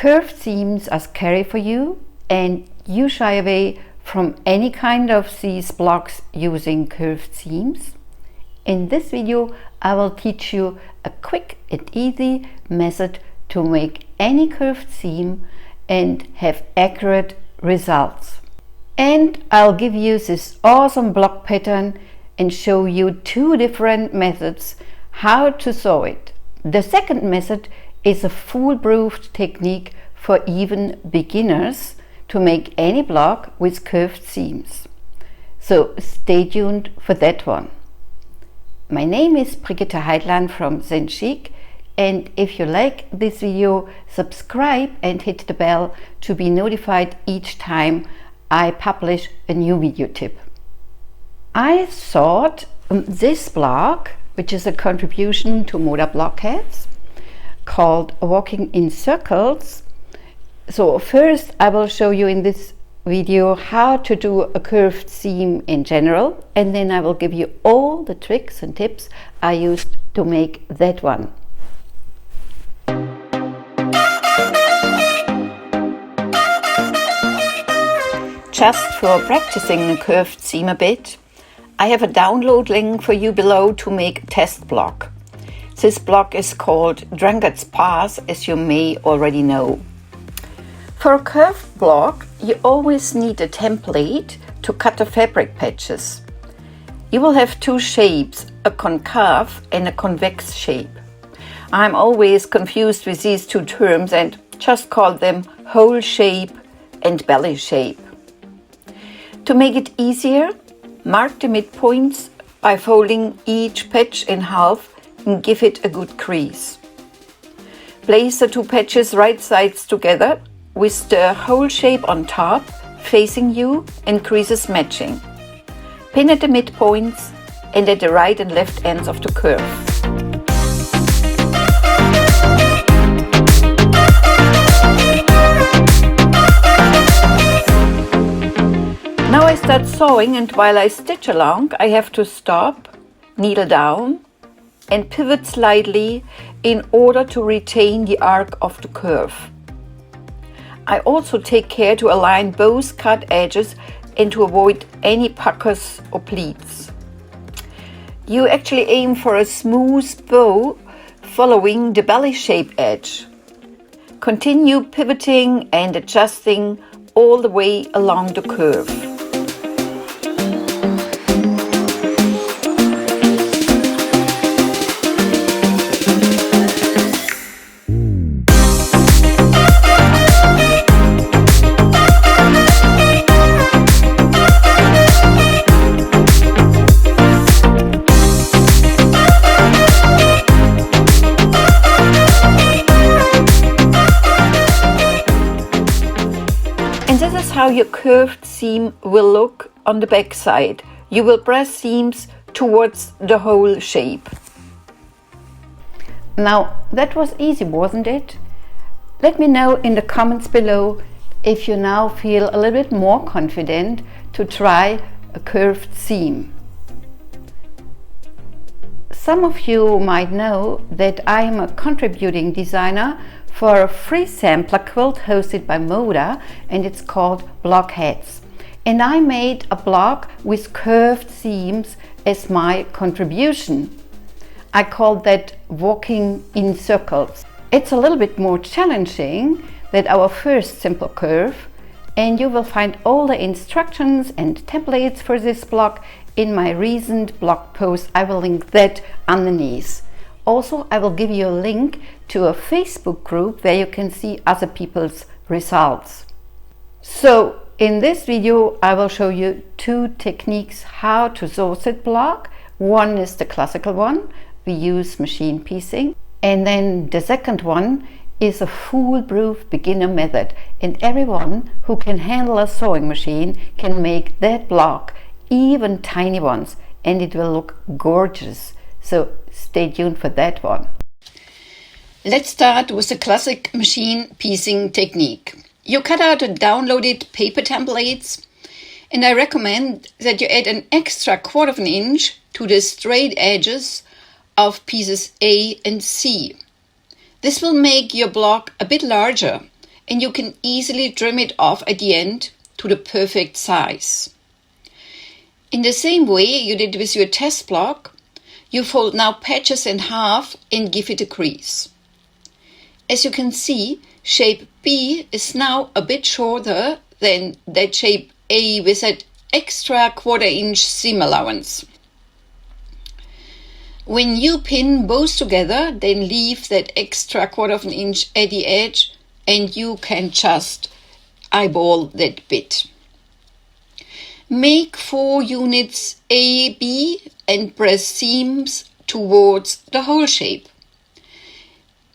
curved seams are scary for you and you shy away from any kind of these blocks using curved seams, in this video I will teach you a quick and easy method to make any curved seam and have accurate results. And I'll give you this awesome block pattern and show you two different methods how to sew it. The second method is a foolproof technique for even beginners to make any block with curved seams. So stay tuned for that one. My name is Brigitte Heidland from Zen Chic, and if you like this video, subscribe and hit the bell to be notified each time I publish a new video tip. I thought this block, which is a contribution to Moda Blockheads, called Walking in Circles. So first I will show you in this video how to do a curved seam in general, and then I will give you all the tricks and tips I used to make that one. Just for practicing a curved seam a bit, I have a download link for you below to make a test block. This block is called Drunkard's Path, as you may already know. For a curved block, you always need a template to cut the fabric patches. You will have two shapes, a concave and a convex shape. I'm always confused with these two terms and just call them hole shape and belly shape. To make it easier, mark the midpoints by folding each patch in half and give it a good crease. Place the two patches right sides together with the hole shape on top facing you and creases matching. Pin at the midpoints and at the right and left ends of the curve. Now I start sewing, and while I stitch along I have to stop, needle down and pivot slightly in order to retain the arc of the curve. I also take care to align both cut edges and to avoid any puckers or pleats. You actually aim for a smooth bow following the belly shape edge. Continue pivoting and adjusting all the way along the curve. And this is how your curved seam will look on the back side. You will press seams towards the hole shape. Now that was easy, wasn't it? Let me know in the comments below if you now feel a little bit more confident to try a curved seam. Some of you might know that I am a contributing designer for a free sampler quilt hosted by Moda, and it's called Blockheads. And I made a block with curved seams as my contribution. I called that Walking in Circles. It's a little bit more challenging than our first simple curve, and you will find all the instructions and templates for this block in my recent blog post. I will link that underneath. Also, I will give you a link to a Facebook group where you can see other people's results. So in this video I will show you two techniques how to sew that block. One is the classical one, we use machine piecing, and then the second one is a foolproof beginner method, and everyone who can handle a sewing machine can make that block, even tiny ones, and it will look gorgeous. So stay tuned for that one. Let's start with the classic machine piecing technique. You cut out the downloaded paper templates, and I recommend that you add an extra 1/4 inch to the straight edges of pieces A and C. This will make your block a bit larger and you can easily trim it off at the end to the perfect size. In the same way you did with your test block, you fold now patches in half and give it a crease. As you can see, shape B is now a bit shorter than that shape A with that extra 1/4 inch seam allowance. When you pin both together, then leave that extra 1/4 inch at the edge and you can just eyeball that bit. Make 4 units A, B and press seams towards the whole shape.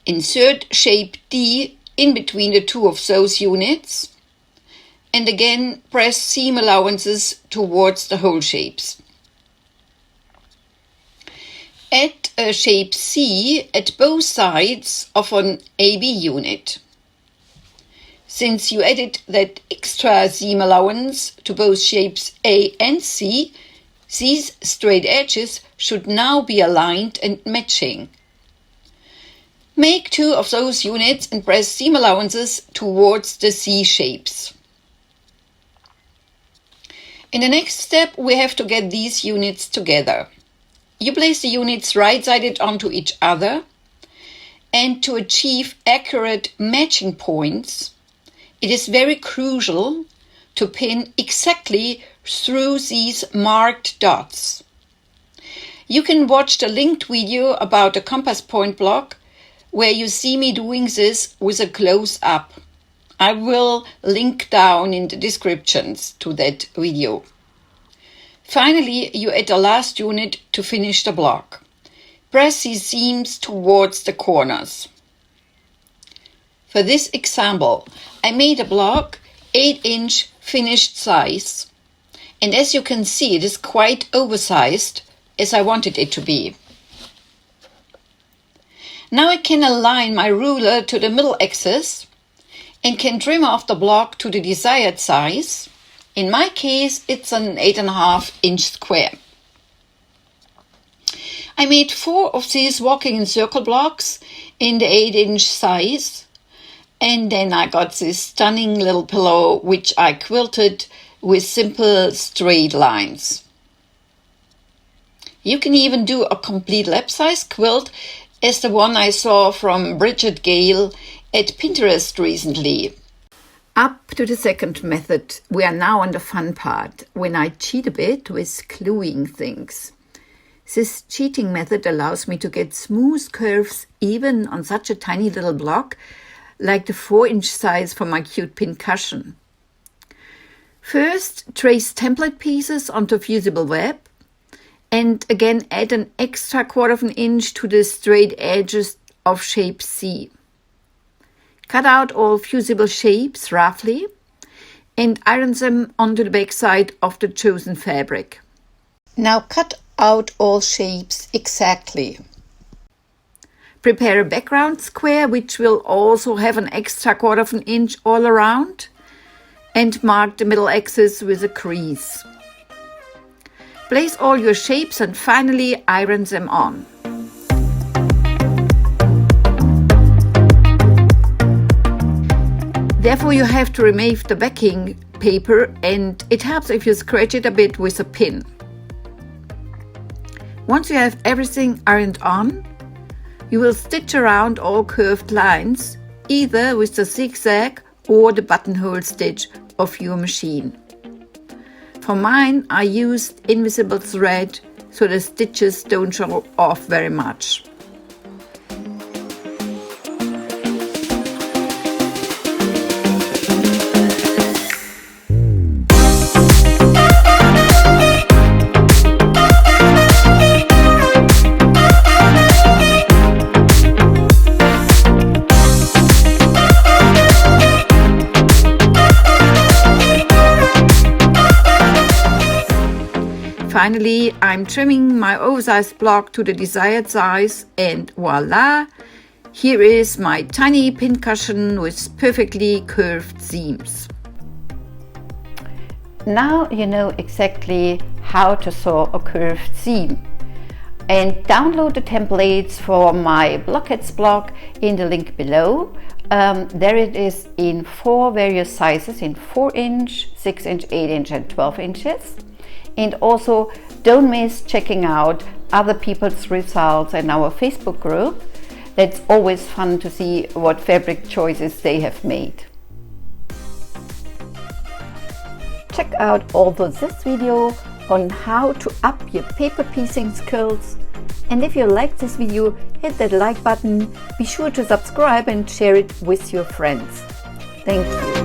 Insert shape D in between the 2 of those units and again press seam allowances towards the whole shapes. Add a shape C at both sides of an AB unit. Since you added that extra seam allowance to both shapes A and C, these straight edges should now be aligned and matching. Make 2 of those units and press seam allowances towards the C shapes. In the next step, we have to get these units together. You place the units right-sided onto each other, and to achieve accurate matching points, it is very crucial to pin exactly through these marked dots. You can watch the linked video about the compass point block where you see me doing this with a close-up. I will link down in the descriptions to that video. Finally, you add the last unit to finish the block. Press these seams towards the corners. For this example, I made a block 8-inch finished size, and as you can see, it is quite oversized as I wanted it to be. Now I can align my ruler to the middle axis and can trim off the block to the desired size. In my case, it's an 8.5-inch square. I made 4 of these walking in circle blocks in the 8-inch size, and then I got this stunning little pillow which I quilted with simple straight lines. You can even do a complete lap-size quilt as the one I saw from Bridget Gale at Pinterest recently. Up to the second method, we are now on the fun part, when I cheat a bit with gluing things. This cheating method allows me to get smooth curves even on such a tiny little block, like the 4-inch size for my cute pin cushion. First, trace template pieces onto fusible web, and again add an extra 1/4 inch to the straight edges of shape C. Cut out all fusible shapes roughly and iron them onto the back side of the chosen fabric. Now cut out all shapes exactly. Prepare a background square which will also have an extra 1/4 inch all around and mark the middle axis with a crease. Place all your shapes and finally iron them on. Therefore you have to remove the backing paper and it helps if you scratch it a bit with a pin. Once you have everything ironed on, you will stitch around all curved lines, either with the zigzag or the buttonhole stitch of your machine. For mine, I used invisible thread so the stitches don't show off very much. Finally, I'm trimming my oversized block to the desired size and voila! Here is my tiny pin cushion with perfectly curved seams. Now you know exactly how to sew a curved seam. And download the templates for my blockheads blog in the link below. There it is in 4 various sizes, in 4-inch, 6-inch, 8-inch and 12 inches. And also don't miss checking out other people's results in our Facebook group. That's always fun to see what fabric choices they have made. Check out also this video on how to up your paper piecing skills. And if you like this video, hit that like button, be sure to subscribe and share it with your friends. Thank you.